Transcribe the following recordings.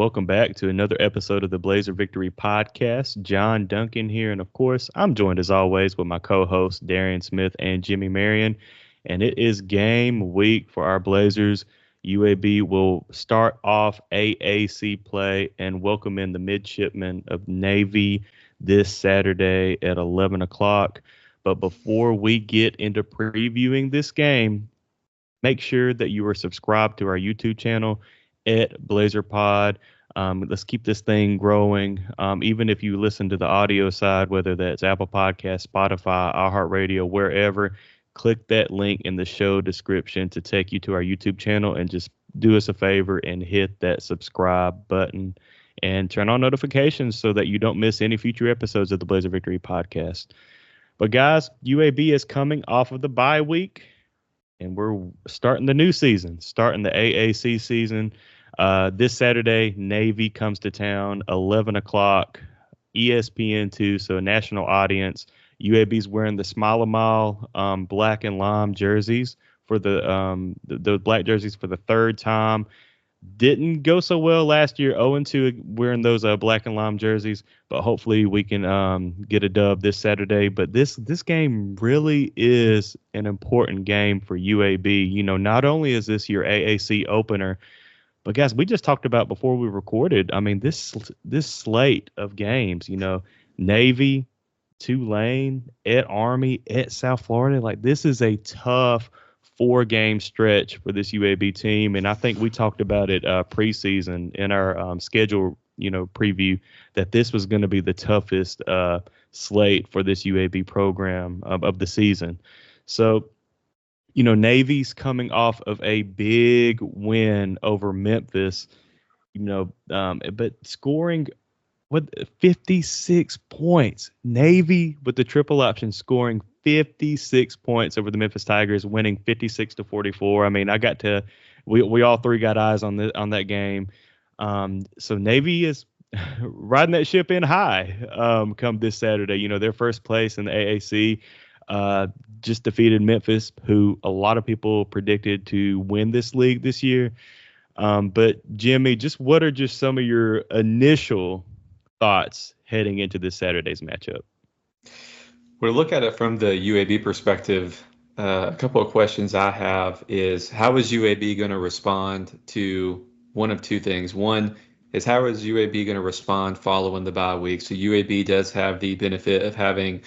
welcome back to another episode of the Blazer Victory Podcast. John Duncan here, and of course, I'm joined as always with my co-hosts Darian Smith and Jimmy Marion. And it is game week for our Blazers. UAB will start off AAC play and welcome in the midshipmen of Navy this Saturday at 11 o'clock. But before we get into previewing this game, make sure that you are subscribed to our YouTube channel at Blazer Pod. Let's keep this thing growing. Even if you listen to the audio side, whether that's Apple Podcasts, Spotify, iHeartRadio, wherever, click that link in the show description to take you to our YouTube channel, and just do us a favor and hit that subscribe button and turn on notifications so that you don't miss any future episodes of the Blazer Victory Podcast. But guys, UAB is coming off of the bye week, and we're starting the new season, starting the AAC season. This Saturday, Navy comes to town, 11 o'clock, ESPN2, so a national audience. UAB's wearing the Smile a Mile black and lime jerseys for the black jerseys for the third time. Didn't go so well last year, 0-2 wearing those black and lime jerseys, but hopefully we can get a dub this Saturday. But this game really is an important game for UAB. You know, not only is this your AAC opener, but guys, we just talked about before we recorded, I mean, this slate of games, you know, Navy, Tulane, at Army, at South Florida, like this is a tough 4-game stretch for this UAB team. And I think we talked about it preseason in our schedule, preview, that this was going to be the toughest slate for this UAB program of the season. So, Navy's coming off of a big win over Memphis, but scoring 56 points. Navy with the triple option scoring 56 points over the Memphis Tigers, winning 56-44. I mean, we all three got eyes on that game. So Navy is riding that ship in high come this Saturday. Their first place in the AAC, just defeated Memphis, who a lot of people predicted to win this league this year. But Jimmy, what are some of your initial thoughts heading into this Saturday's matchup? Well, to look at it from the UAB perspective, a couple of questions I have is, how is UAB going to respond to one of two things? One is, how is UAB going to respond following the bye week? So UAB does have the benefit of having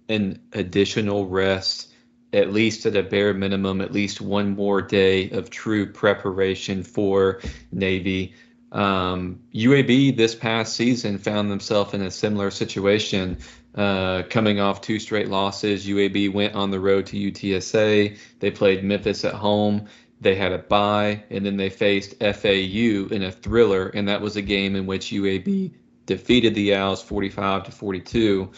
an additional rest, at least at a bare minimum, at least one more day of true preparation for Navy. UAB this past season found themselves in a similar situation, coming off 2 straight losses. UAB went on the road to UTSA. They played Memphis at home. They had a bye, and then they faced FAU in a thriller, and that was a game in which UAB defeated the Owls 45-42.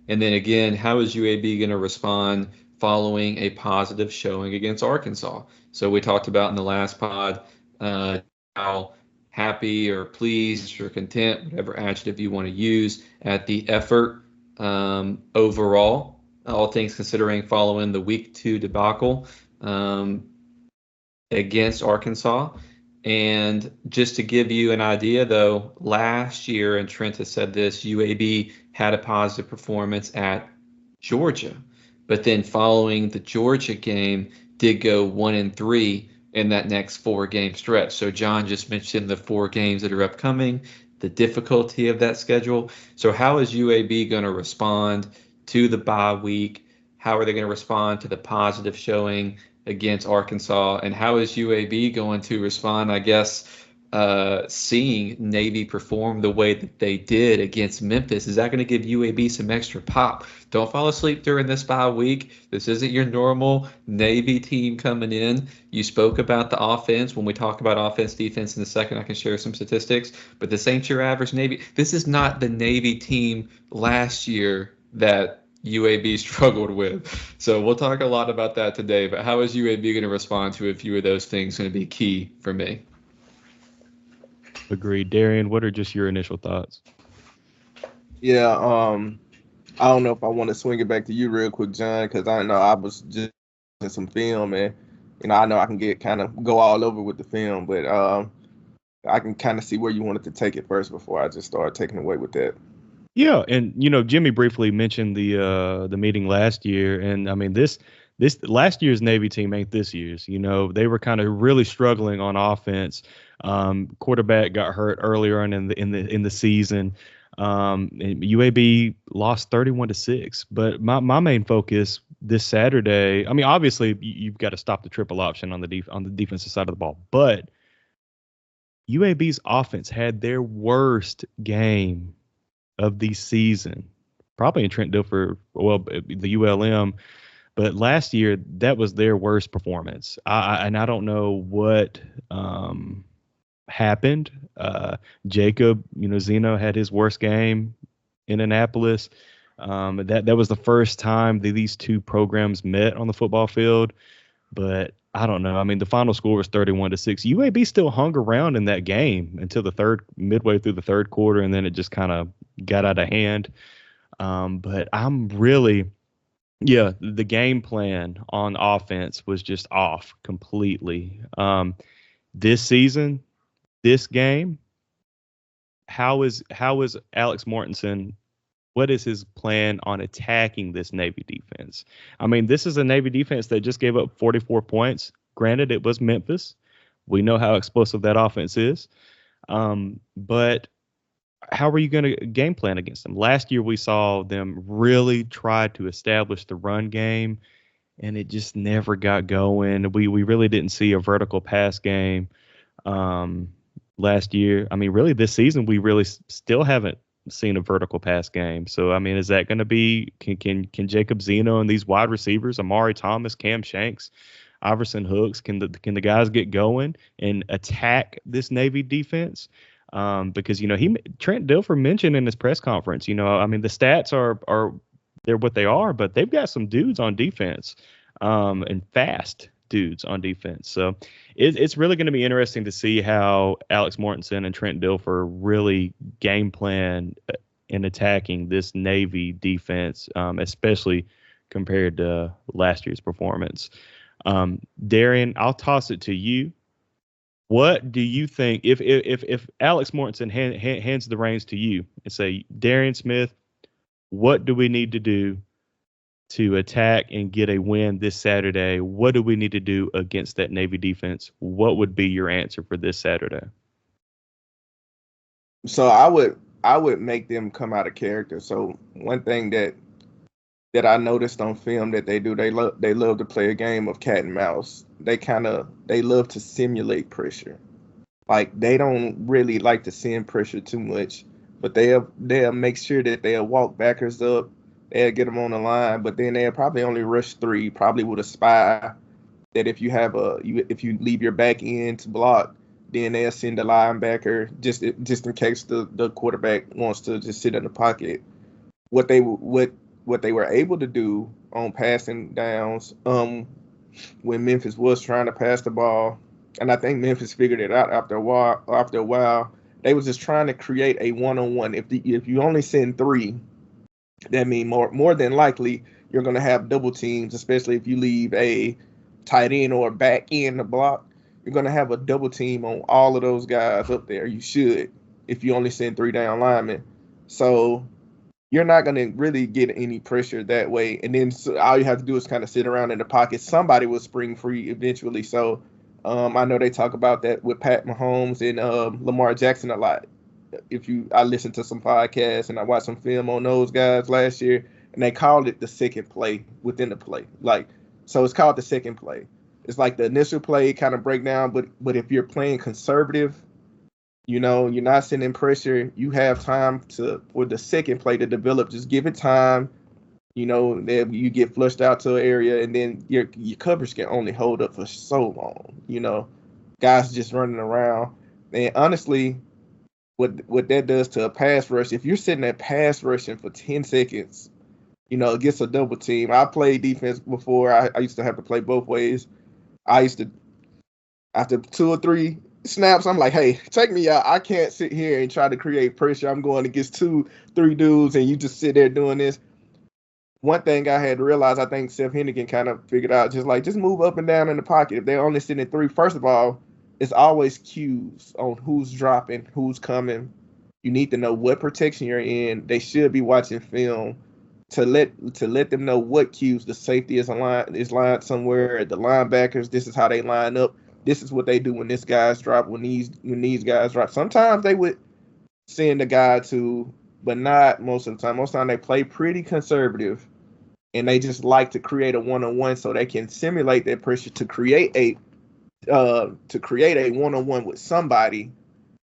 And then again, how is UAB going to respond following a positive showing against Arkansas? So we talked about in the last pod how happy or pleased or content, whatever adjective you want to use, at the effort overall, all things considering, following the week 2 debacle against Arkansas. And just to give you an idea, though, last year, and Trent has said this, UAB had a positive performance at Georgia, but then following the Georgia game did go 1-3 in that next 4-game stretch. So John just mentioned the 4 games that are upcoming, the difficulty of that schedule. So how is UAB going to respond to the bye week? How are they going to respond to the positive showing against Arkansas? And how is UAB going to respond, I guess, seeing Navy perform the way that they did against Memphis? Is that going to give UAB some extra pop? Don't fall asleep during this bye week. This isn't your normal Navy team coming in. You spoke about the offense. When we talk about offense, defense in a second, I can share some statistics. But this ain't your average Navy. This is not the Navy team last year that UAB struggled with. So we'll talk a lot about that today. But how is UAB going to respond to a few of those things going to be key for me? Agreed. Darian, what are just your initial thoughts? Yeah, I don't know if I want to swing it back to you real quick, John, because I know I was just in some film, and I know I can go all over with the film, but I can kind of see where you wanted to take it first before I just started taking away with that. Yeah, and Jimmy briefly mentioned the meeting last year, and I mean this last year's Navy team ain't this year's. They were kind of really struggling on offense. Quarterback got hurt earlier on in the season. And UAB lost 31-6. But my main focus this Saturday, I mean, obviously you've got to stop the triple option on the defensive side of the ball, but UAB's offense had their worst game of the season, probably in Trent Dilfer, well, the ULM, but last year that was their worst performance. And I don't know what happened. Jacob, Zeno had his worst game in Annapolis. That was the first time that these two programs met on the football field. But I don't know. I mean, the final score was 31-6. UAB still hung around in that game until midway through the third quarter, and then it just kind of got out of hand. But I'm really, the game plan on offense was just off completely. This season, this game, how is Alex Mortensen? What is his plan on attacking this Navy defense? I mean, this is a Navy defense that just gave up 44 points. Granted, it was Memphis. We know how explosive that offense is. But how are you going to game plan against them? Last year, we saw them really try to establish the run game, and it just never got going. We really didn't see a vertical pass game last year. I mean, really, this season, we really still haven't seen a vertical pass game. So, I mean, is that going to be can Jacob Zeno and these wide receivers, Amari Thomas, Cam Shanks, Iverson Hooks, can the guys get going and attack this Navy defense? Because Trent Dilfer mentioned in his press conference, I mean, the stats are they're what they are, but they've got some dudes on defense, and fast dudes on defense. So it's really going to be interesting to see how Alex Mortensen and Trent Dilfer really game plan in attacking this Navy defense, especially compared to last year's performance. Darian, I'll toss it to you. What do you think if Alex Mortensen hands the reins to you and say, Darian Smith, what do we need to do to attack and get a win this Saturday? What do we need to do against that Navy defense? What would be your answer for this Saturday? So I would make them come out of character. So one thing that I noticed on film that they do, they love to play a game of cat and mouse. They love to simulate pressure. Like, they don't really like to send pressure too much, but they'll make sure that they'll walk backers up. They'll get them on the line, but then they'll probably only rush three, probably with a spy that if you leave your back end to block, then they'll send a linebacker just in case the quarterback wants to just sit in the pocket. What they were able to do on passing downs, when Memphis was trying to pass the ball, and I think Memphis figured it out after a while, they was just trying to create a one-on-one. If you only send three, that means more than likely you're going to have double teams, especially if you leave a tight end or a back end to block. You're going to have a double team on all of those guys up there. You should, if you only send three down linemen. So you're not going to really get any pressure that way. And then all you have to do is kind of sit around in the pocket. Somebody will spring free eventually. So I know they talk about that with Pat Mahomes and Lamar Jackson a lot. I listened to some podcasts and I watched some film on those guys last year, and they called it the second play within the play. So it's called the second play. It's like the initial play kind of breakdown, but if you're playing conservative, you're not sending pressure, you have time for the second play to develop. Just give it time. That you get flushed out to an area, and then your coverage can only hold up for so long. Guys just running around. And honestly, what that does to a pass rush, if you're sitting there pass rushing for 10 seconds, against a double team. I played defense before. I used to have to play both ways. I used to, after 2 or 3 snaps, I'm like, hey, take me out. I can't sit here and try to create pressure. I'm going against 2-3 dudes, and you just sit there doing this. One thing I had to realize, I think Seth Hennigan kind of figured out, just move up and down in the pocket. If they're only sitting at 3, first of all, it's always cues on who's dropping, who's coming. You need to know what protection you're in. They should be watching film to let them know what cues. The safety is lined somewhere. The linebackers, this is how they line up. This is what they do when this guy's drop, when these guys drop. Sometimes they would send the guy to, but not most of the time. Most of the time they play pretty conservative, and they just like to create a one-on-one so they can simulate that pressure to create a one-on-one with somebody.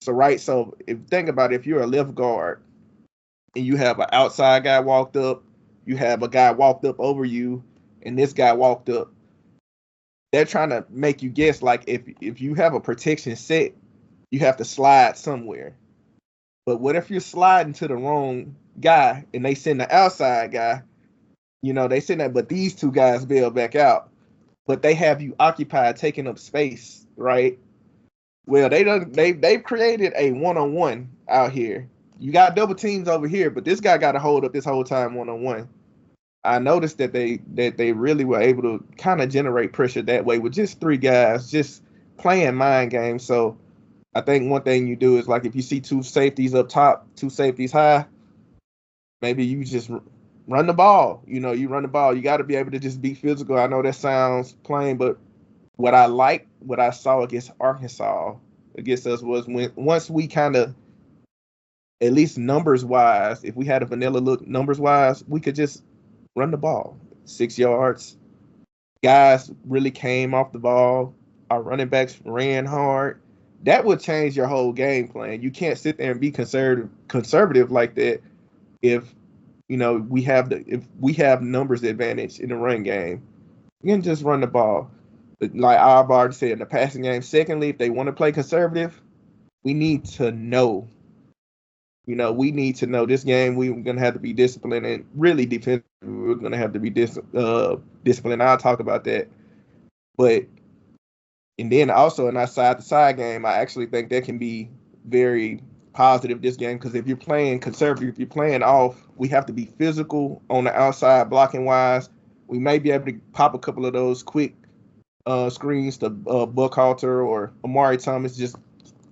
So if think about it, if you're a left guard and you have an outside guy walked up, you have a guy walked up over you, and this guy walked up, they're trying to make you guess, like, if you have a protection set, you have to slide somewhere. But what if you're sliding to the wrong guy and they send the outside guy? They send that, but these two guys bail back out. But they have you occupied, taking up space, right? Well, they've created a one-on-one out here. You got double teams over here, but this guy got to hold up this whole time one-on-one. I noticed that they really were able to kind of generate pressure that way with just three guys, just playing mind games. So I think one thing you do is, like, if you see two safeties up top, two safeties high, maybe you just run the ball. You run the ball. You got to be able to just be physical. I know that sounds plain, but what I saw against Arkansas, against us, was once we kind of, at least numbers wise, if we had a vanilla look numbers wise, we could just run the ball 6 yards. Guys really came off the ball. Our running backs ran hard. That would change your whole game plan. You can't sit there and be conservative like that if we have numbers advantage in the run game. You can just run the ball. But like I've already said, in the passing game. Secondly, if they want to play conservative, we need to know. We need to know this game. We're going to have to be disciplined, and really defensive. We're going to have to be disciplined. I'll talk about that. And then also in our side-to-side game, I actually think that can be very positive this game, because if you're playing conservative, if you're playing off, we have to be physical on the outside blocking-wise. We may be able to pop a couple of those quick screens to Buckhalter or Amari Thomas, just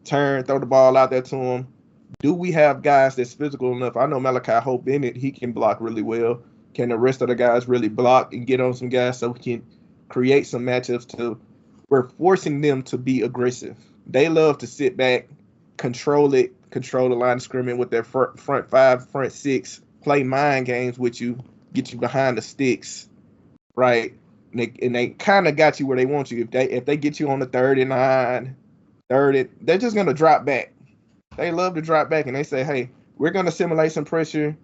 throw the ball out there to him. Do we have guys that's physical enough? I know Malachi Hope Bennett, he can block really well. Can the rest of the guys really block and get on some guys so we can create some matchups we're forcing them to be aggressive. They love to sit back, control the line of scrimmage with their front five, front six, play mind games with you, get you behind the sticks, right? And they kind of got you where they want you. If they get you on the 39, 30, they're just going to drop back. They love to drop back, and they say, hey, we're going to simulate some pressure.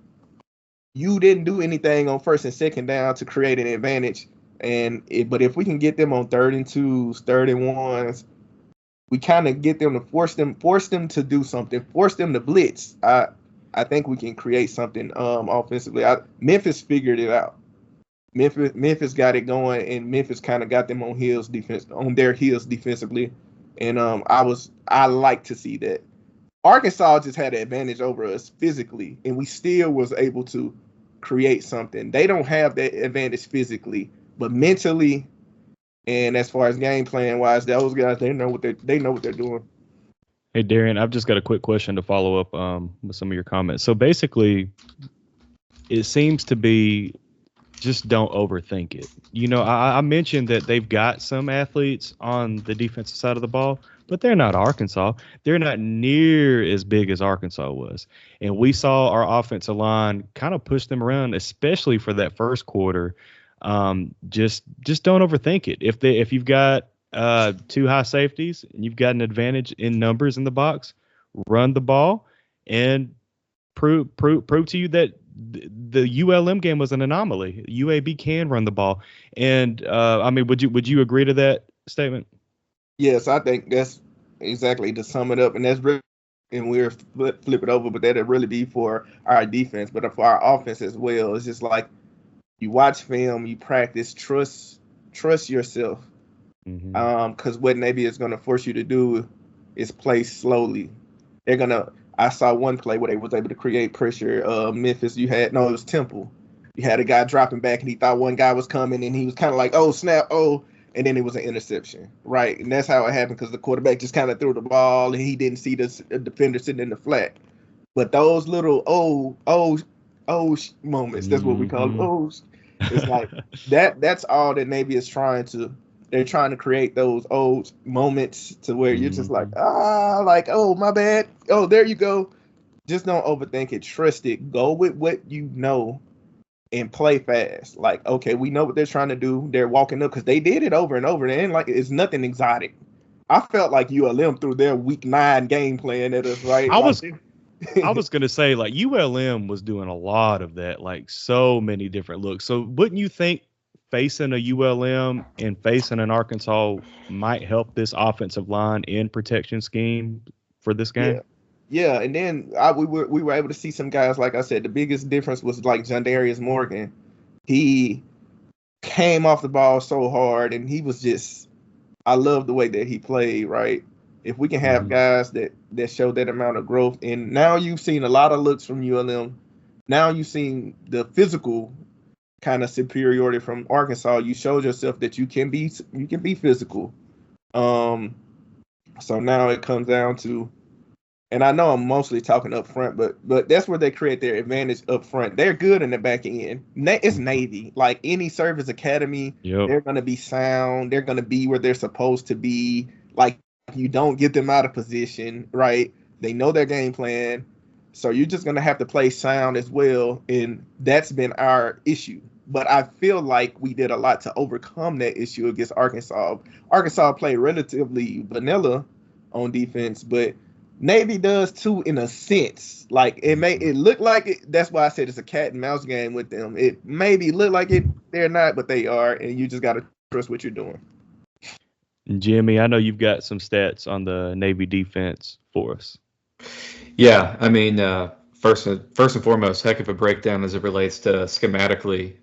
You didn't do anything on first and second down to create an advantage. But if we can get them on 3rd and 2s, 3rd and 1s, we kind of get them to force them to do something, force them to blitz. I think we can create something offensively. Memphis figured it out. Memphis got it going, and Memphis kind of got them on their heels defensively, and I like to see that. Arkansas just had an advantage over us physically, and we still was able to create something. They don't have that advantage physically, but mentally, and as far as game plan wise, those guys, they know what they're doing. Hey, Darian, I've just got a quick question to follow up with some of your comments. So basically, it seems to be just don't overthink it. I mentioned that they've got some athletes on the defensive side of the ball, but they're not Arkansas. They're not near as big as Arkansas was. And we saw our offensive line kind of push them around, especially for that first quarter. Just don't overthink it. If you've got two high safeties and you've got an advantage in numbers in the box, run the ball and prove to you that the ULM game was an anomaly. UAB can run the ball. And would you agree to that statement? Yes, I think that's exactly to sum it up, and that's really, and we're flip it over, but that'd really be for our defense, but for our offense as well. It's just like you watch film, you practice, trust yourself, because what Navy is going to force you to do is play slowly. I saw one play where they was able to create pressure. Memphis, it was Temple. You had a guy dropping back, and he thought one guy was coming, and he was kind of like, oh, snap, oh. and then it was an interception, right? And that's how it happened because the quarterback just kind of threw the ball and he didn't see the defender sitting in the flat. But those little moments, that's what we call them, O's. It's like that's all that Navy is trying to. They're trying to create those old moments to where you're just like, oh, my bad. Oh, there you go. Just don't overthink it. Trust it. Go with what you know and play fast. Like, okay, we know what they're trying to do. They're walking up because they did it over and over. And like, it's nothing exotic. I felt like ULM threw their week 9 game plan at us, right? I was going to say, like, ULM was doing a lot of that, like so many different looks. So wouldn't you think facing a ULM and facing an Arkansas might help this offensive line in protection scheme for this game? Yeah. And then we were able to see some guys, like I said, the biggest difference was like Jandarius Morgan. He came off the ball so hard, and he was just, I love the way that he played, right? If we can have guys that show that amount of growth, and now you've seen a lot of looks from ULM. Now you've seen the physical kind of superiority from Arkansas. You showed yourself that you can be physical. So now it comes down to, and I know I'm mostly talking up front, but that's where they create their advantage up front. They're good in the back end. It's Navy. Like any service academy, They're going to be sound. They're going to be where they're supposed to be. Like, you don't get them out of position, right? They know their game plan. So you're just going to have to play sound as well. And that's been our issue. But I feel like we did a lot to overcome that issue against Arkansas. Arkansas played relatively vanilla on defense, but Navy does too, in a sense. Like it look like it. That's why I said it's a cat and mouse game with them. It maybe look like it. They're not, but they are, and you just got to trust what you're doing. Jimmy, I know you've got some stats on the Navy defense for us. Yeah, I mean, first and foremost, heck of a breakdown as it relates to schematically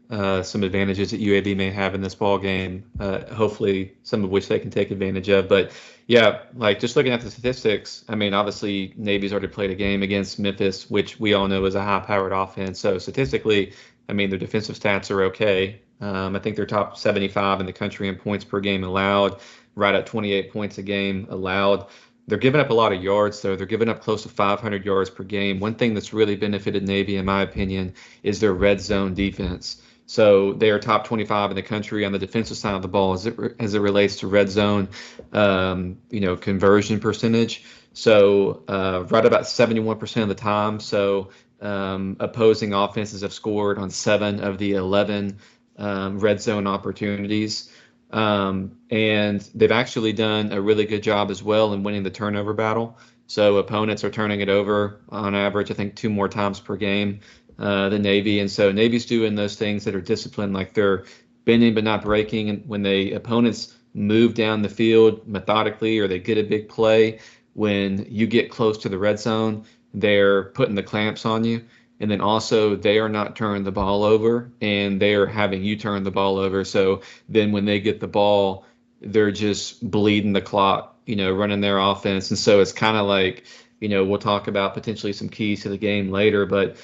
some advantages that UAB may have in this ball game. Hopefully, some of which they can take advantage of. But yeah, like just looking at the statistics, I mean, obviously Navy's already played a game against Memphis, which we all know is a high-powered offense. So statistically, I mean, their defensive stats are okay. I think they're top 75 in the country in points per game allowed, right at 28 points a game allowed. They're giving up a lot of yards, though. They're giving up close to 500 yards per game. One thing that's really benefited Navy, in my opinion, is their red zone defense. So they are top 25 in the country on the defensive side of the ball as it relates to red zone, conversion percentage. So right about 71% of the time. So opposing offenses have scored on 7 of the 11 red zone opportunities. And they've actually done a really good job as well in winning the turnover battle. So opponents are turning it over on average, I think 2 more times per game than Navy. And so Navy's doing those things that are disciplined, like they're bending but not breaking. And when the opponents move down the field methodically or they get a big play, when you get close to the red zone, they're putting the clamps on you. And then also they are not turning the ball over, and they are having you turn the ball over. So then when they get the ball, they're just bleeding the clock, running their offense. And so it's kind of like, we'll talk about potentially some keys to the game later. But,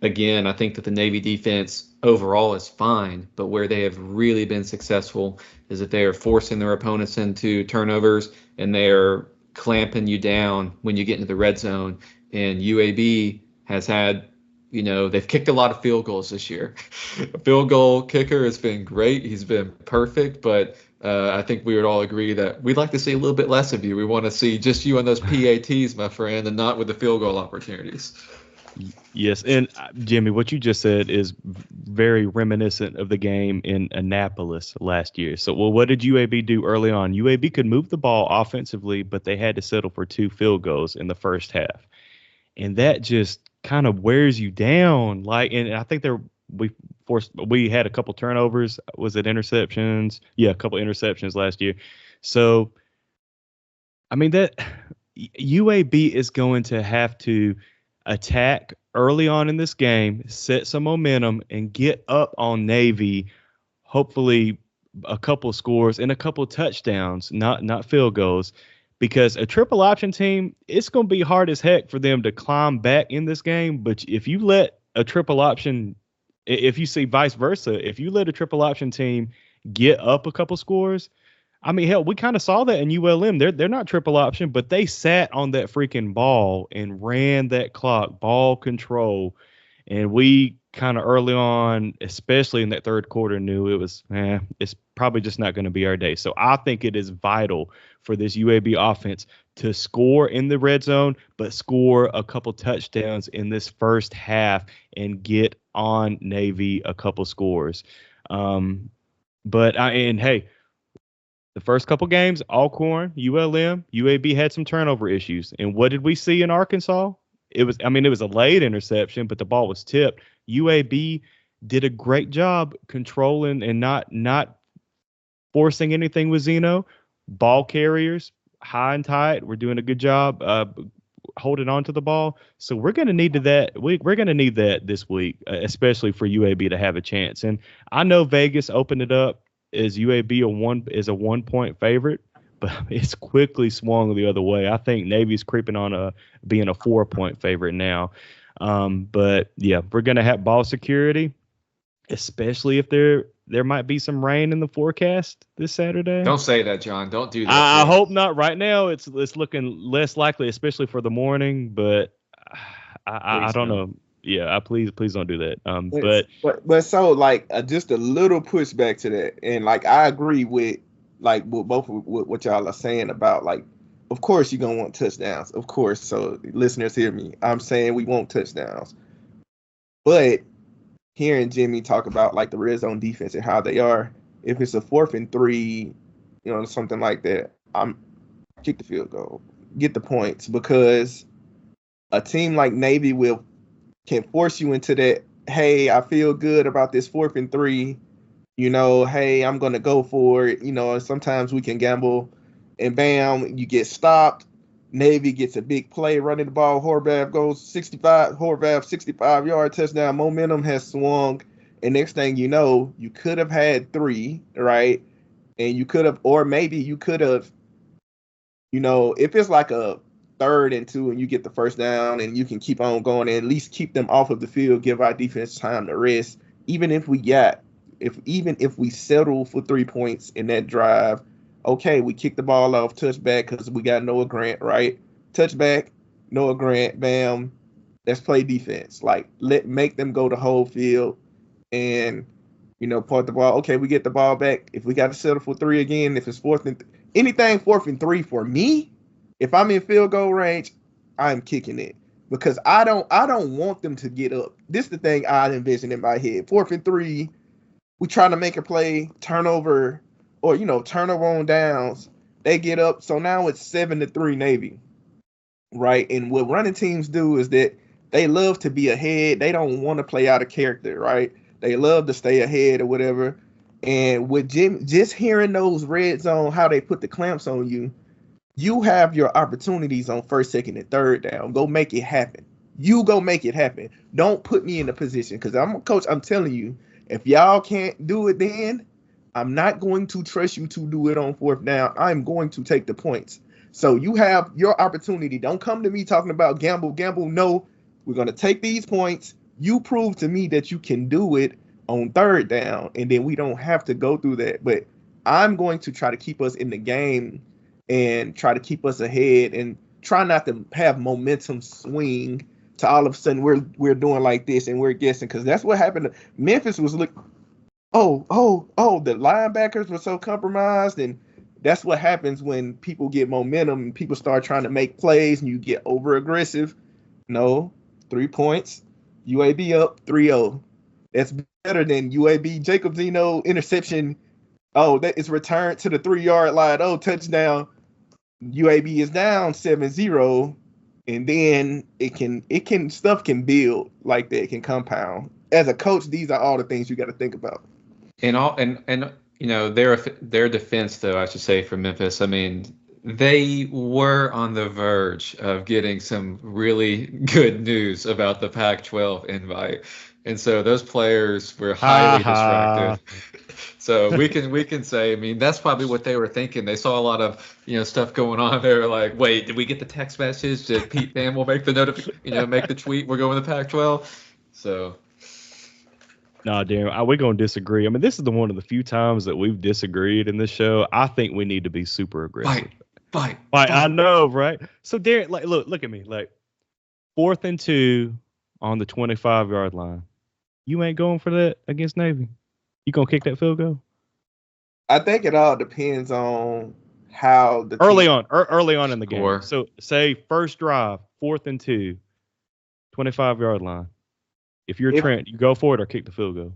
again, I think that the Navy defense overall is fine. But where they have really been successful is that they are forcing their opponents into turnovers, and they are clamping you down when you get into the red zone. And UAB has had, they've kicked a lot of field goals this year. A field goal kicker has been great. He's been perfect, but I think we would all agree that we'd like to see a little bit less of you. We want to see just you on those PATs, my friend, and not with the field goal opportunities. Yes, and Jimmy, what you just said is very reminiscent of the game in Annapolis last year. So, what did UAB do early on? UAB could move the ball offensively, but they had to settle for 2 field goals in the first half. And that just kind of wears you down. And I think we had a couple turnovers. Was it interceptions? Yeah, a couple interceptions last year. So, I mean, that UAB is going to have to attack early on in this game, set some momentum, and get up on Navy. Hopefully, a couple scores and a couple touchdowns, not field goals. Because a triple option team, it's going to be hard as heck for them to climb back in this game. But if you let a triple option, if you see vice versa, if you let a triple option team get up a couple scores. I mean, hell, we kind of saw that in ULM. They're not triple option, but they sat on that freaking ball and ran that clock, ball control. And we kind of early on, especially in that third quarter, knew it was, it's probably just not going to be our day. So I think it is vital for this UAB offense to score in the red zone, but score a couple touchdowns in this first half and get on Navy a couple scores. And hey, the first couple games, Alcorn, ULM, UAB had some turnover issues. And what did we see in Arkansas? It was a late interception, but the ball was tipped. UAB did a great job controlling and not forcing anything with Zeno. Ball carriers, high and tight, we're doing a good job holding on to the ball. So we're going to need that. We're going to need that this week, especially for UAB to have a chance. And I know Vegas opened it up as UAB is a 1-point favorite, but it's quickly swung the other way. I think Navy's creeping on being a 4-point favorite now. But yeah, we're going to have ball security, especially if there might be some rain in the forecast this Saturday. Don't say that, John. Don't do that. I hope not. Right now, it's looking less likely, especially for the morning. But I don't know. Yeah, please don't do that. But so like just a little pushback to that, and like I agree with both with what y'all are saying about like, of course you're gonna want touchdowns, of course. So listeners, hear me. I'm saying we want touchdowns, but hearing Jimmy talk about like the red zone defense and how they are, if it's a 4th and 3, something like that, I'm kick the field goal, get the points, because a team like Navy can force you into that. Hey, I feel good about this 4th and 3. Hey, I'm gonna go for it. Sometimes we can gamble, and bam, you get stopped. Navy gets a big play running the ball. Horvath goes 65-yard touchdown. Momentum has swung, and next thing you know, you could have had 3, right? And you could have, or maybe you could have, if it's like a 3rd and 2 and you get the first down and you can keep on going and at least keep them off of the field, give our defense time to rest. Even if we settle for 3 points in that drive, okay, we kick the ball off, touchback, because we got Noah Grant, right? Touchback, Noah Grant, bam. Let's play defense. Like, make them go the whole field and, part the ball. Okay, we get the ball back. If we got to settle for 3 again, if it's 4th and anything 4th and 3 for me, if I'm in field goal range, I'm kicking it, because I don't want them to get up. This is the thing I envision in my head. 4th and 3, we try to make a play, turnover, or turnover on downs. They get up, so now it's 7-3 Navy, right? And what running teams do is that they love to be ahead. They don't want to play out of character, right? They love to stay ahead or whatever. And with Jim, just hearing those red zone, how they put the clamps on you, you have your opportunities on 1st, 2nd, and 3rd down. Go make it happen. You go make it happen. Don't put me in a position, because I'm a coach. I'm telling you, if y'all can't do it, then I'm not going to trust you to do it on 4th down. I'm going to take the points. So you have your opportunity. Don't come to me talking about gamble. No, we're going to take these points. You prove to me that you can do it on 3rd down, and then we don't have to go through that. But I'm going to try to keep us in the game and try to keep us ahead and try not to have momentum swing to all of a sudden we're doing like this and we're guessing, because that's what happened. Memphis was the linebackers were so compromised, and that's what happens when people get momentum and people start trying to make plays and you get over aggressive. No, 3 points, UAB up 3-0. That's better than UAB Jacob Zeno interception. Oh, that is returned to the 3-yard line. Oh, touchdown. UAB is down 7-0, and then stuff can build like that, it can compound. As a coach, these are all the things you got to think about. And their defense, though, I should say, for Memphis, I mean, they were on the verge of getting some really good news about the Pac-12 invite. And so those players were highly distracted. So we can say, I mean, that's probably what they were thinking. They saw a lot of, stuff going on. They were like, wait, did we get the text message? Did Pete Thamel make the make the tweet? We're going to the Pac-12. So Nah, Darren, we're gonna disagree. I mean, this is one of the few times that we've disagreed in this show. I think we need to be super aggressive. Fight. I know, right? So, Darren, like, look at me. Like, 4th and 2 on the 25-yard line. You ain't going for that against Navy. You gonna kick that field goal? I think it all depends on how the early on in the Score. game. So, say first drive, 4th and 2, 25-yard line. If you're Trent, you go for it or kick the field goal.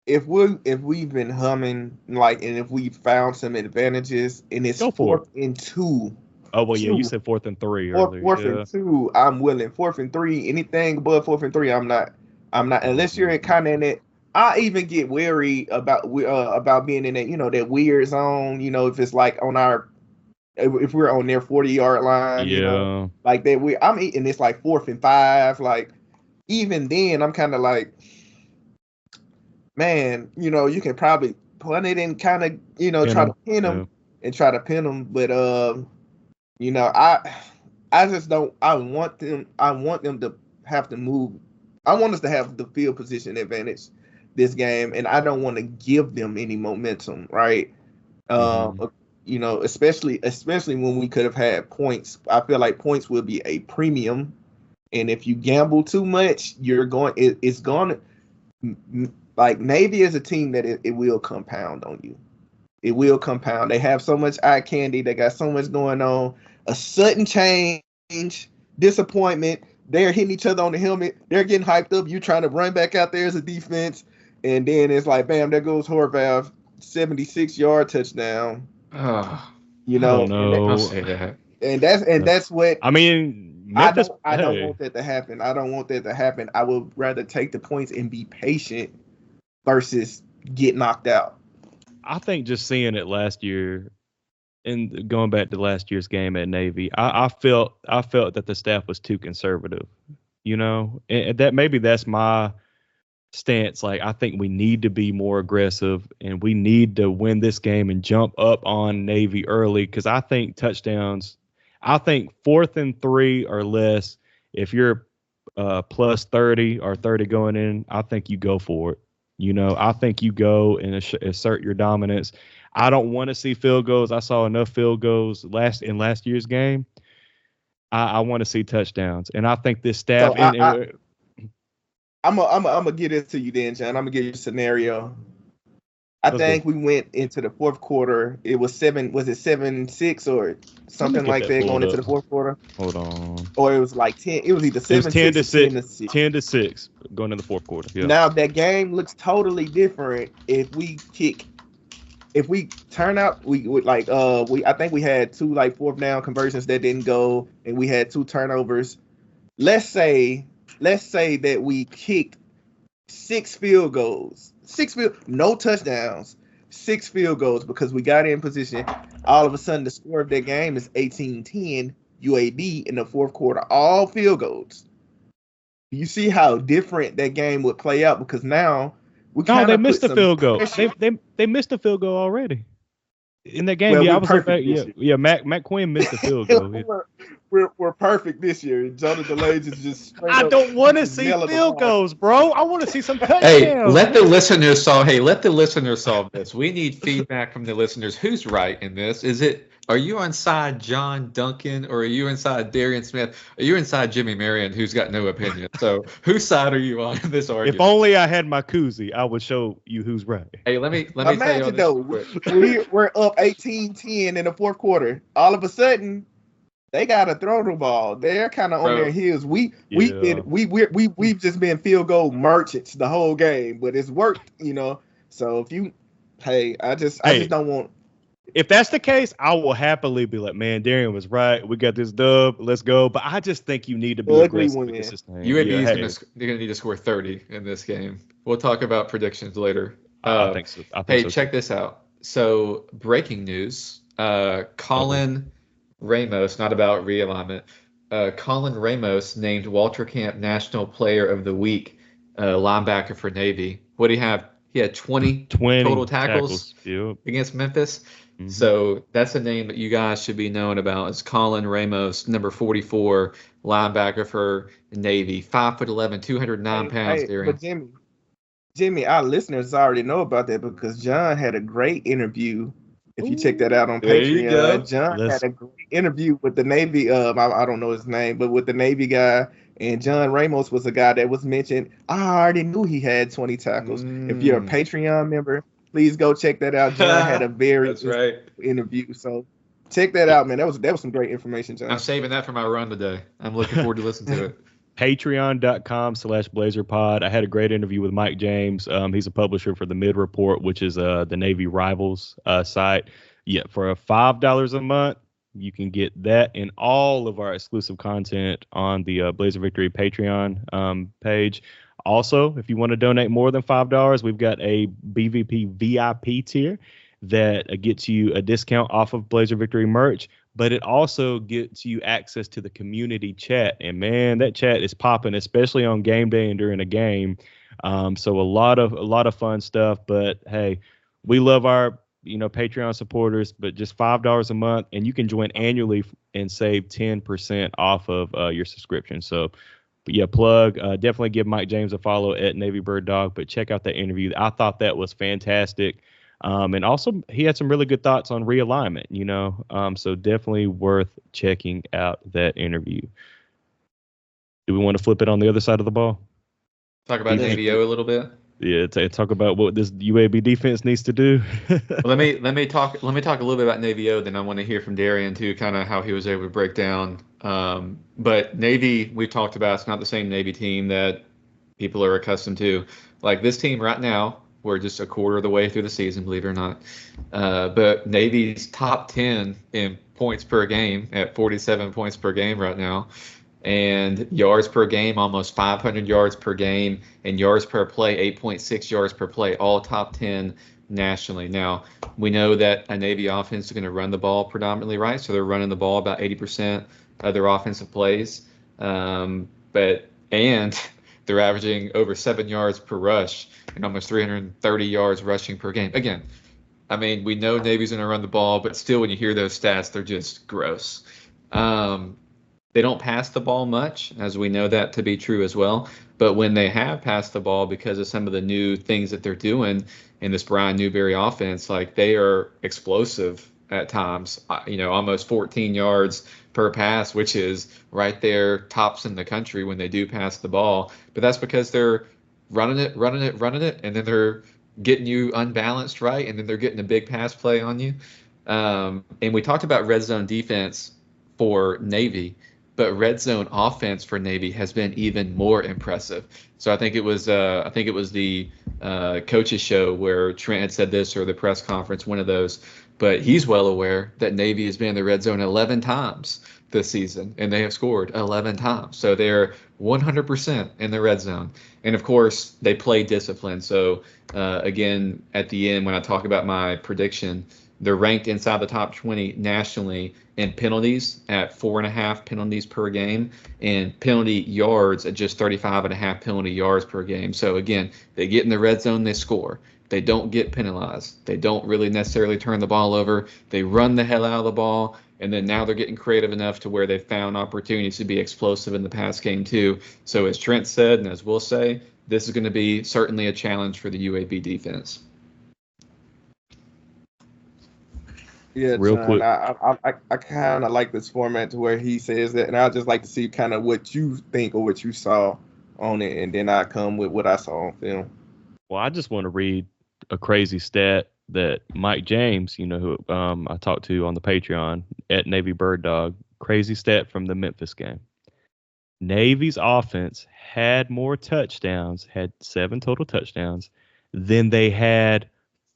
If we've been humming, like, and if we found some advantages, and it's 4th and 2. Oh well, yeah, you said 4th and 3 earlier. 4th and 2, I'm willing. 4th and 3, anything above 4th and 3, I'm not. Unless you're kind of in it. I even get wary about being in that, that weird zone. If it's like if we're on their 40-yard line, like that. I'm eating this like 4th and 5, like. Even then, I'm kind of like, man, you can probably punt it and kind of, try to pin them and try to pin them. But, I just don't. I want them to have to move. I want us to have the field position advantage this game, and I don't want to give them any momentum, right? Especially when we could have had points. I feel like points will be a premium. And if you gamble too much, it's going to, like, Navy is a team that it will compound on you. It will compound. They have so much eye candy. They got so much going on. A sudden change, disappointment. They're hitting each other on the helmet. They're getting hyped up. You're trying to run back out there as a defense. And then it's like, bam, there goes Horvath, 76-yard touchdown. I'll say that. And that's what I mean. Memphis, I don't want that to happen. I don't want that to happen. I would rather take the points and be patient versus get knocked out. I think just seeing it last year and going back to last year's game at Navy, I felt that the staff was too conservative, and that's my stance. Like, I think we need to be more aggressive and we need to win this game and jump up on Navy early, because I think touchdowns. I think 4th and 3 or less, if you're plus 30 or 30 going in, I think you go for it. I think you go and assert your dominance. I don't want to see field goals. I saw enough field goals last year's game. I want to see touchdowns. And I think this staff. I'm gonna get it to you then, John. I'm gonna give you a scenario. I think we went into the fourth quarter. It was 7-6 or something like that going into the fourth quarter. Hold on. Or it was like 10. It was either 7-6 or 10-6. 10-6 going into the fourth quarter. Yeah. Now that game looks totally different if we turn out. I think we had 2 like 4th down conversions that didn't go, and we had 2 turnovers. Let's say that we kicked 6 field goals. No touchdowns, 6 field goals, because we got in position. All of a sudden, the score of that game is 18-10 UAB in the fourth quarter, all field goals. You see how different that game would play out, because now they missed the field goal. They missed the field goal already in that game. Well, Matt Quinn missed the field goal. We're perfect this year. Jonathan Delage is just. I don't want to see field goals, bro. I want to see some touchdowns. Hey, let the listeners solve this. We need feedback from the listeners. Who's right in this? Are you on side John Duncan, or are you inside Darian Smith? Are you inside Jimmy Marion, who's got no opinion? So whose side are you on in this argument? If only I had my koozie, I would show you who's right. Hey, let me tell you though, we're up 18-10 in the fourth quarter. All of a sudden, they got to throw the ball. They're kind of on their heels. We've just been field goal merchants the whole game, but it's worked, So I just don't want. If that's the case, I will happily be like, man, Darian was right. We got this dub. Let's go. But I just think you need to be aggressive. UAB is going to need to score 30 in this game. We'll talk about predictions later. I think so. Check this out. So, breaking news. Colin Ramos, not about realignment. Colin Ramos named Walter Camp National Player of the Week, linebacker for Navy. What do you have? He had 20 total tackles against Memphis. Mm-hmm. So that's a name that you guys should be knowing about. Is Colin Ramos, number 44, linebacker for Navy, 5'11", 209 pounds. But Jimmy, Jimmy, our listeners already know about that because John had a great interview. If you check that out on There you go. Patreon, John had a great interview with the Navy. I don't know his name, but with the Navy guy. And John Ramos was a guy that was mentioned. I already knew he had 20 tackles. If you're a Patreon member, please go check that out. John had a very That's right. interview. So check that out, man. That was some great information, John. I'm saving that for my run today. I'm looking forward to listening to it. Patreon.com/BlazerPod. I had a great interview with Mike James. He's a publisher for the Mid Report, which is the Navy Rivals site. Yeah, for $5 a month, you can get that and all of our exclusive content on the Blazer Victory Patreon page. Also, if you want to donate more than $5, we've got a BVP VIP tier that gets you a discount off of Blazer Victory merch, but it also gets you access to the community chat. And man, that chat is popping, especially on game day and during a game. So a lot of fun stuff. But hey, we love our Patreon supporters, but just $5 a month, and you can join annually and save 10% off of your subscription. So, but yeah, plug. Definitely give Mike James a follow at Navy Bird Dog. But check out that interview. I thought that was fantastic. And also, he had some really good thoughts on realignment, so definitely worth checking out that interview. Do we want to flip it on the other side of the ball? Talk about NAVO a little bit. Yeah, talk about what this UAB defense needs to do. Well, let me talk a little bit about NAVO. Then I want to hear from Darian too, kind of how he was able to break down. But Navy, we've talked about, it's not the same Navy team that people are accustomed to. Like this team right now, we're just a quarter of the way through the season, believe it or not. But Navy's top 10 in points per game at 47 points per game right now. And yards per game, almost 500 yards per game. And yards per play, 8.6 yards per play, all top 10 nationally. Now, we know that a Navy offense is going to run the ball predominantly, right? So they're running the ball about 80% of their offensive plays. And they're averaging over 7 yards per rush and almost 330 yards rushing per game. Again, I mean, we know Navy's going to run the ball, but still when you hear those stats, they're just gross. They don't pass the ball much, as we know that to be true as well. But when they have passed the ball, because of some of the new things that they're doing in this Brian Newberry offense, like they are explosive at times, almost 14 yards per pass, which is right there tops in the country when they do pass the ball. But that's because they're running it, and then they're getting you unbalanced, right? And then they're getting a big pass play on you. And we talked about red zone defense for Navy, but red zone offense for Navy has been even more impressive. So I think it was the coaches show where Trent had said this, or the press conference, one of those. But he's well aware that Navy has been in the red zone 11 times this season, and they have scored 11 times. So they're 100% in the red zone. And, of course, they play discipline. So, again, at the end, when I talk about my prediction, they're ranked inside the top 20 nationally in penalties at 4.5 penalties per game, and penalty yards at just 35.5 penalty yards per game. So, again, they get in the red zone, they score. They don't get penalized. They don't really necessarily turn the ball over. They run the hell out of the ball, and then now they're getting creative enough to where they've found opportunities to be explosive in the pass game too. So as Trent said, and as we'll say, this is going to be certainly a challenge for the UAB defense. Yeah, real John, quick. I kind of like this format to where he says that, and I'd just like to see kind of what you think or what you saw on it, and then I come with what I saw on film. Well, I just want to read a crazy stat that Mike James, who I talked to on the Patreon at Navy Bird Dog, crazy stat from the Memphis game. Navy's offense had more touchdowns, had 7 total touchdowns, than they had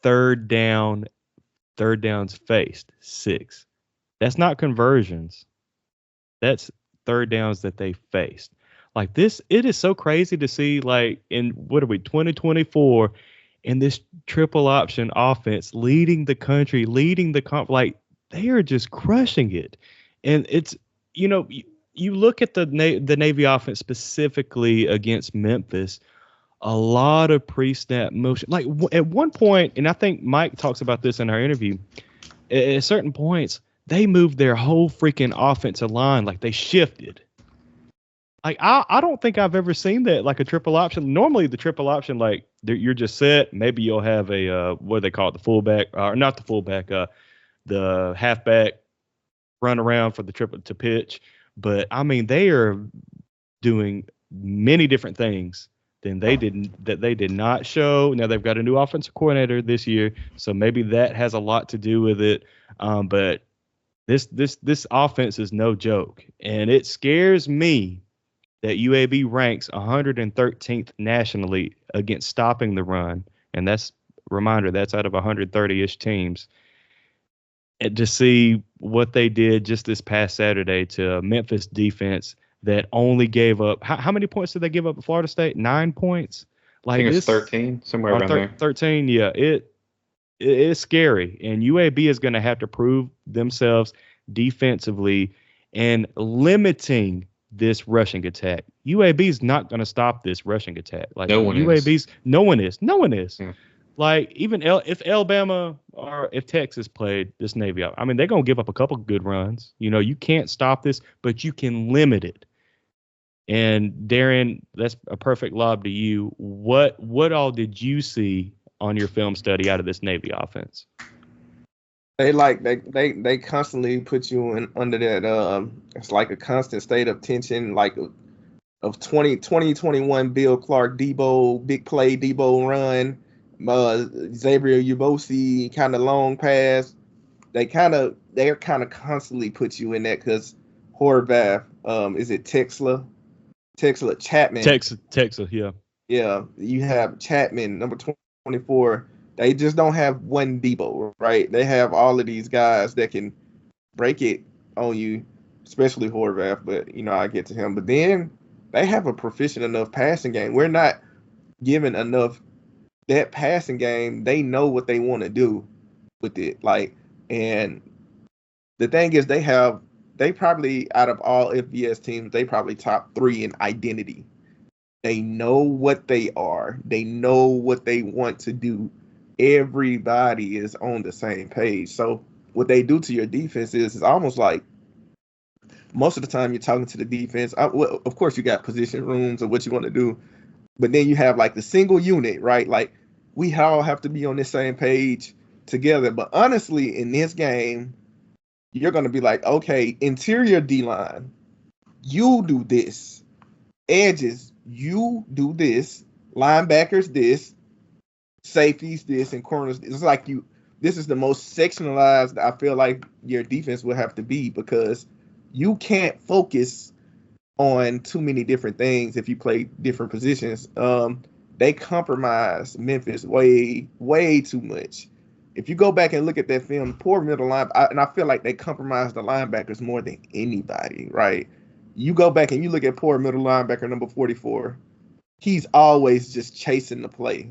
third downs faced, 6. That's not conversions. That's third downs that they faced. Like this, it is so crazy to see, like, in 2024, in this triple option offense, leading the country, like they are just crushing it. And it's, you look at the Navy offense specifically against Memphis, a lot of pre-snap motion. Like at one point, and I think Mike talks about this in our interview, at certain points, they moved their whole freaking offensive line. Like they shifted. Like I don't think I've ever seen that, like a triple option. Normally the triple option, like you're just set. Maybe you'll have a what do they call it, the fullback, or not the fullback, the halfback run around for the triple to pitch. But I mean, they are doing many different things they did not show. Now they've got a new offensive coordinator this year, so maybe that has a lot to do with it. But this offense is no joke, and it scares me that UAB ranks 113th nationally against stopping the run, and that's reminder that's out of 130-ish teams. And to see what they did just this past Saturday to Memphis defense that only gave up how many points did they give up at Florida State? 9 points. Like, I think it's 13, somewhere around there. 13, yeah. It is scary, and UAB is going to have to prove themselves defensively and limiting this rushing attack. UAB is not going to stop this rushing attack. Like no one is. No one is. Yeah. Like even if Alabama or if Texas played this Navy, I mean they're going to give up a couple good runs. You know, you can't stop this, but you can limit it. And Darren, that's a perfect lob to you. What all did you see on your film study out of this Navy offense? They constantly put you in under that it's like a constant state of tension, like of 2021 Bill Clark Debo big play Debo run, Xavier Ubosi kind of long pass. They're kind of constantly put you in that because Horvath, is it Chapman? Texas, yeah. Yeah, you have Chapman, number 24. They just don't have one Debo, right? They have all of these guys that can break it on you, especially Horvath, but, I get to him. But then they have a proficient enough passing game. We're not giving enough that passing game. They know what they want to do with it. And the thing is they probably, out of all FBS teams, they probably top 3 in identity. They know what they are. They know what they want to do. Everybody is on the same page. So what they do to your defense is almost like most of the time you're talking to the defense. Well, of course, you got position rooms of what you want to do, but then you have like the single unit, right? Like we all have to be on the same page together. But honestly, in this game, you're going to be like, okay, interior D-line, you do this. Edges, you do this. Linebackers, this. Safeties, this, and corners. It's like this is the most sectionalized I feel like your defense will have to be, because you can't focus on too many different things if you play different positions. They compromise Memphis way, way too much. If you go back and look at that film, poor middle line, and I feel like they compromise the linebackers more than anybody, right? You go back and you look at poor middle linebacker number 44. He's always just chasing the play.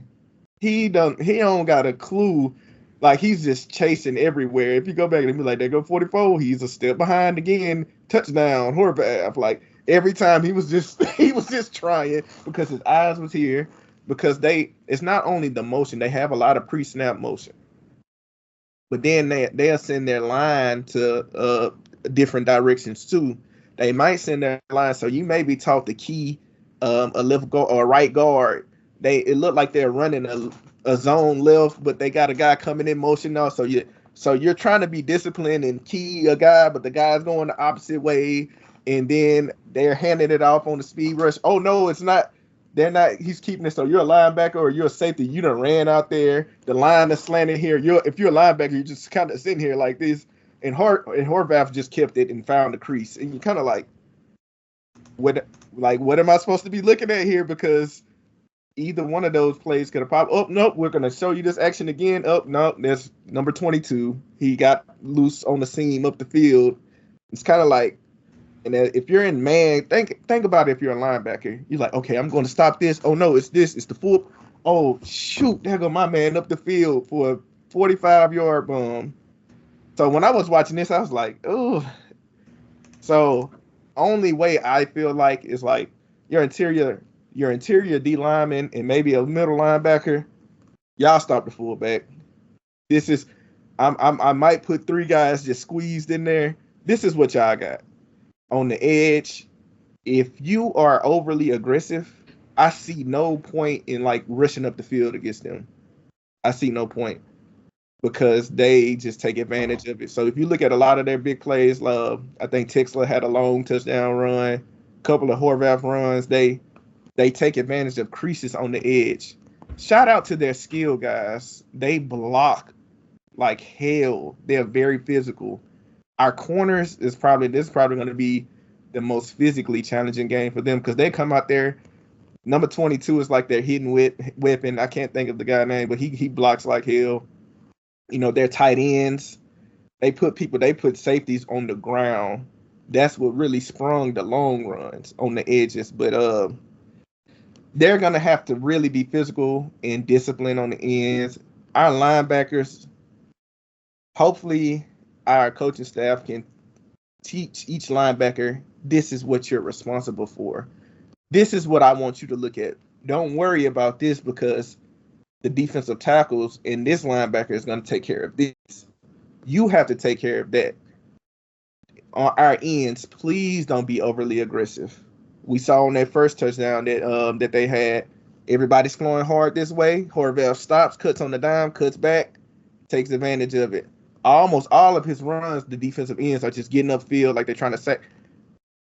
He don't got a clue. Like, he's just chasing everywhere. If you go back and be like, they go 44, he's a step behind again. Touchdown, Horvath. Like, every time he was just trying, because his eyes was here. Because it's not only the motion, they have a lot of pre-snap motion. But then they'll send their line to different directions too. They might send their line, so you may be taught the key a left guard or a right guard. It looked like they're running a zone left, but they got a guy coming in motion now. So you're trying to be disciplined and key a guy, but the guy's going the opposite way, and then they're handing it off on the speed rush. Oh no, it's not. They're not. He's keeping it. So you're a linebacker or you're a safety. You done ran out there. The line is slanted here. If you're a linebacker, you're just kind of sitting here like this. And Horvath just kept it and found the crease. And you kind of like, what am I supposed to be looking at here? Because either one of those plays could have popped. Oh, nope, we're going to show you this action again. Oh, no, there's number 22. He got loose on the seam up the field. It's kind of like, and if you're in man, think about it. If you're a linebacker, you're like, okay, I'm going to stop this. Oh, no, it's this. It's the full. Oh, shoot, there go my man up the field for a 45-yard bomb. So when I was watching this, I was like, oh. So only way I feel like is like your interior D lineman and maybe a middle linebacker, y'all stop the fullback. This is, I might put 3 guys just squeezed in there. This is what y'all got. On the edge, if you are overly aggressive, I see no point in like rushing up the field against them. I see no point because they just take advantage of it. So if you look at a lot of their big plays, I think Texler had a long touchdown run, a couple of Horvath runs. They take advantage of creases on the edge. Shout out to their skill guys. They block like hell. They're very physical. Our corners is probably going to be the most physically challenging game for them because they come out there. Number 22 is like their hidden weapon. I can't think of the guy's name, but he blocks like hell. You know, their tight ends. They put safeties on the ground. That's what really sprung the long runs on the edges. But they're gonna have to really be physical and disciplined on the ends. Our linebackers. Hopefully, our coaching staff can teach each linebacker, this is what you're responsible for. This is what I want you to look at. Don't worry about this because the defensive tackles and this linebacker is going to take care of this. You have to take care of that. On our ends, please don't be overly aggressive. We saw on that first touchdown that they had, everybody's flowing hard this way. Horvath stops, cuts on the dime, cuts back, takes advantage of it. Almost all of his runs, the defensive ends are just getting upfield like they're trying to sack.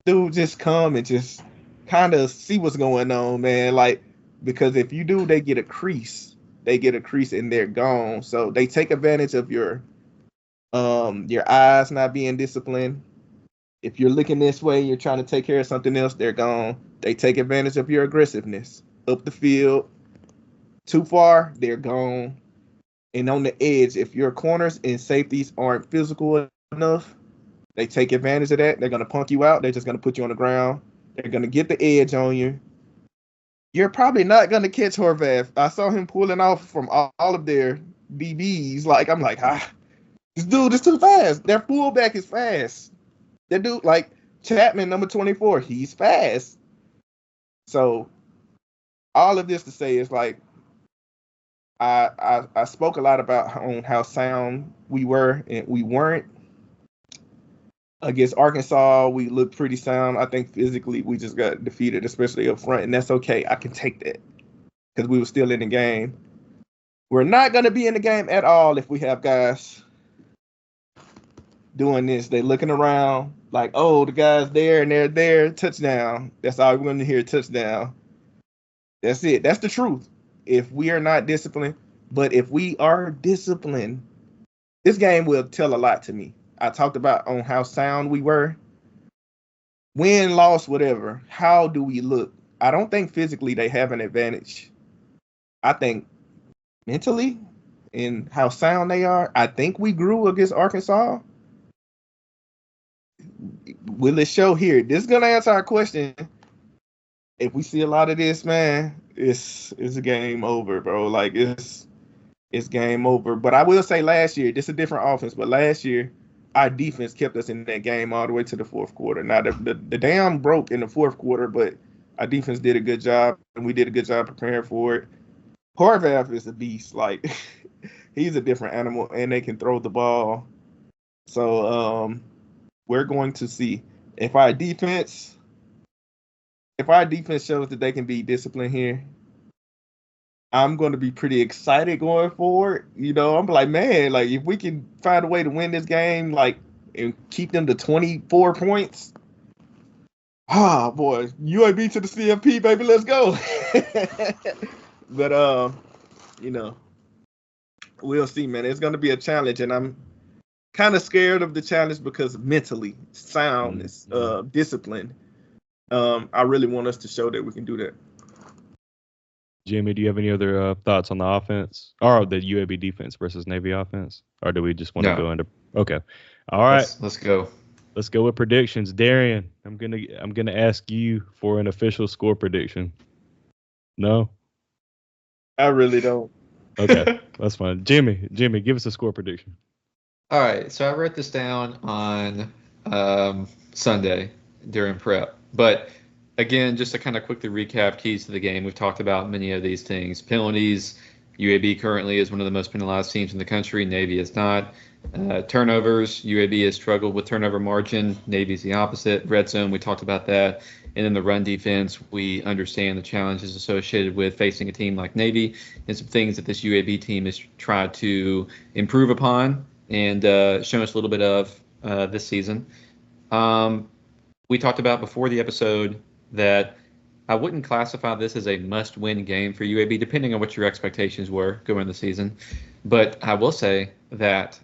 Dude, just come and just kind of see what's going on, man. Like, because if you do, they get a crease. They get a crease and they're gone. So they take advantage of your eyes not being disciplined. If you're looking this way, you're trying to take care of something else, they're gone. They take advantage of your aggressiveness. Up the field, too far, they're gone. And on the edge, if your corners and safeties aren't physical enough, they take advantage of that. They're going to punk you out. They're just going to put you on the ground. They're going to get the edge on you. You're probably not going to catch Horvath. I saw him pulling off from all of their DBs. Like, I'm like, this dude is too fast. Their fullback is fast. That dude, like Chapman, number 24, he's fast. So all of this to say is like, I spoke a lot about on how sound we were and we weren't. Against Arkansas, we looked pretty sound. I think physically we just got defeated, especially up front, and that's okay. I can take that because we were still in the game. We're not going to be in the game at all if we have guys doing this. They looking around like, oh, the guy's there and they're there, touchdown. That's all we're going to hear, touchdown. That's it. That's the truth. If we are not disciplined, but if we are disciplined, this game will tell a lot to me. I talked about on how sound we were. Win, loss, whatever. How do we look? I don't think physically they have an advantage. I think mentally and how sound they are. I think we grew against Arkansas. Will it show here? This is going to answer our question. If we see a lot of this, man, it's a game over, bro. Like, it's game over. But I will say last year, this is a different offense, but last year, our defense kept us in that game all the way to the fourth quarter. Now, the dam broke in the fourth quarter, but our defense did a good job, and we did a good job preparing for it. Horvath is a beast. Like, he's a different animal, and they can throw the ball. So we're going to see if our defense shows that they can be disciplined here. I'm going to be pretty excited going forward. You know, I'm like, man, like if we can find a way to win this game, like, and keep them to 24 points. Boy, UAB to the CFP, baby, let's go. But you know, we'll see, man. It's going to be a challenge, and I'm kind of scared of the challenge because mentally, soundness, discipline. I really want us to show that we can do that. Jimmy, do you have any other thoughts on the offense or the UAB defense versus Navy offense, or do we just want to go into? Okay, all right, let's go. Let's go with predictions. Darian, I'm gonna ask you for an official score prediction. No, I really don't. Okay, that's fine. Jimmy, give us a score prediction. All right, so I wrote this down on Sunday during prep, but. Again, just to kind of quickly recap keys to the game, we've talked about many of these things. Penalties, UAB currently is one of the most penalized teams in the country. Navy is not. Turnovers, UAB has struggled with turnover margin. Navy's the opposite. Red zone, we talked about that. And in the run defense, we understand the challenges associated with facing a team like Navy and some things that this UAB team has tried to improve upon and show us a little bit of this season. We talked about before the episode that I wouldn't classify this as a must-win game for UAB, depending on what your expectations were going into the season. But I will say that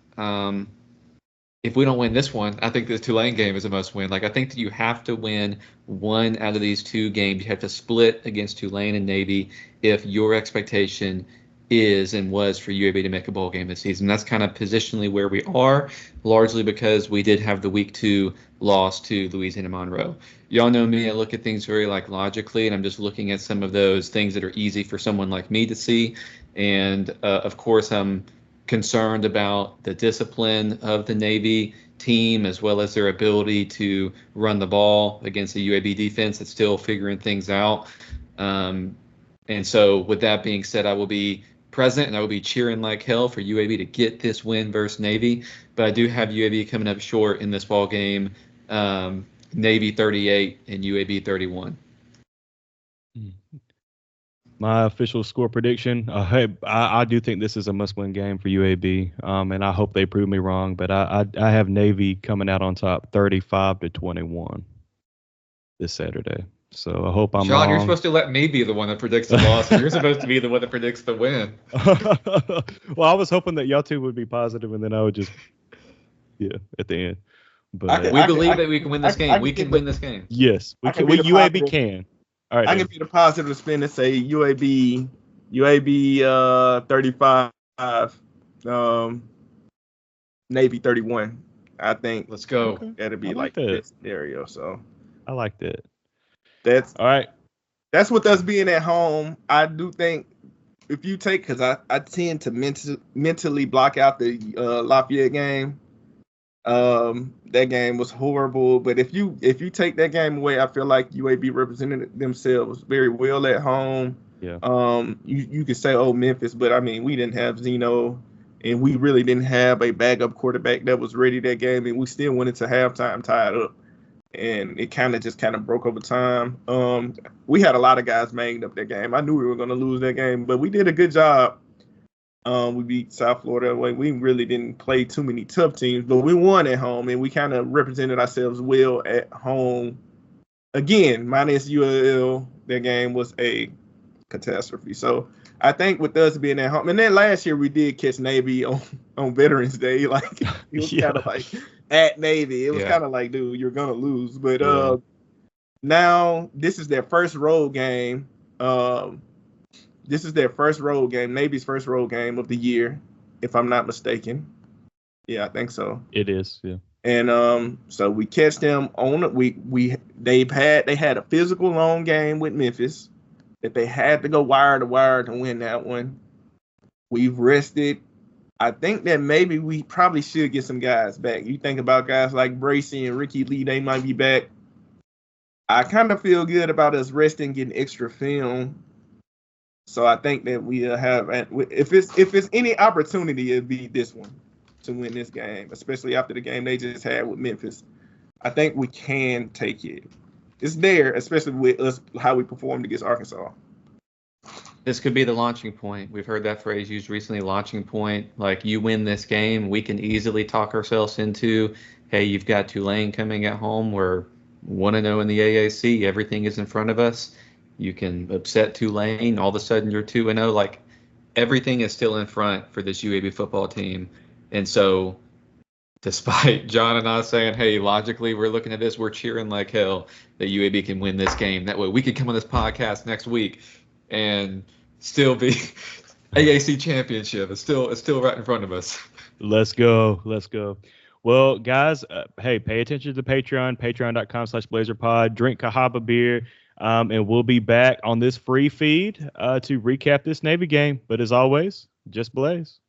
if we don't win this one, I think the Tulane game is a must-win. Like, I think that you have to win one out of these two games. You have to split against Tulane and Navy if your expectation is and was for UAB to make a bowl game this season. That's kind of positionally where we are, largely because we did have the week 2 loss to Louisiana Monroe. Y'all know me, I look at things very logically, and I'm just looking at some of those things that are easy for someone like me to see. And of course, I'm concerned about the discipline of the Navy team, as well as their ability to run the ball against the UAB defense that's still figuring things out. And so with that being said, I will be present and I will be cheering like hell for UAB to get this win versus Navy. But I do have UAB coming up short in this ball game. Navy 38 and UAB 31. My official score prediction, I do think this is a must-win game for UAB, and I hope they prove me wrong, but I have Navy coming out on top 35-21 this Saturday. So I hope I'm John, wrong. you're supposed to let me be the one that predicts the loss. You're supposed to be the one that predicts the win. Well, I was hoping that y'all two would be positive, and then I would just, at the end. But we believe that we can win this game. We can win this game. Yes, we can. UAB can. All right, I can be the positive spin and say UAB 35, Navy 31. I think let's go. That'll be like this scenario. So I like that. That's all right. That's with us being at home. I do think if you take, because I tend to mentally block out the Lafayette game. That game was horrible, but if you take that game away, I feel like UAB represented themselves very well at home. Yeah. You could say, oh, Memphis, but I mean, we didn't have Zeno, and we really didn't have a backup quarterback that was ready that game, and we still went into halftime tied up, and it kind of broke over time. We had a lot of guys banged up that game. I knew we were going to lose that game, but we did a good job. We beat South Florida. We really didn't play too many tough teams, but we won at home, and we kind of represented ourselves well at home. Again, minus ULL, that game was a catastrophe. So I think with us being at home, and then last year we did catch Navy on Veterans Day. Like, it was kind of like at Navy. It was kind of like, dude, you're going to lose. But now this is their first road game. This is their first road game, Navy's first road game of the year, if I'm not mistaken. Yeah, I think so. It is, yeah. And so we catch them on it. They had a physical long game with Memphis that they had to go wire to wire to win that one. We've rested. I think that maybe we probably should get some guys back. You think about guys like Bracy and Ricky Lee, they might be back. I kind of feel good about us resting, getting extra film. So I think that we have, if it's any opportunity, it'd be this one to win this game, especially after the game they just had with Memphis. I think we can take it. It's there, especially with us, how we performed against Arkansas. This could be the launching point. We've heard that phrase used recently, launching point. Like, you win this game, we can easily talk ourselves into, hey, you've got Tulane coming at home. We're 1-0 in the AAC. Everything is in front of us. You can upset Tulane. All of a sudden, you're 2-0. Like, everything is still in front for this UAB football team. And so, despite John and I saying, hey, logically, we're looking at this, we're cheering like hell that UAB can win this game. That way, we could come on this podcast next week and still be AAC championship. It's still right in front of us. Let's go. Well, guys, hey, pay attention to Patreon, patreon.com/blazerpod. Drink Cahaba beer. And we'll be back on this free feed to recap this Navy game. But as always, just Blaze.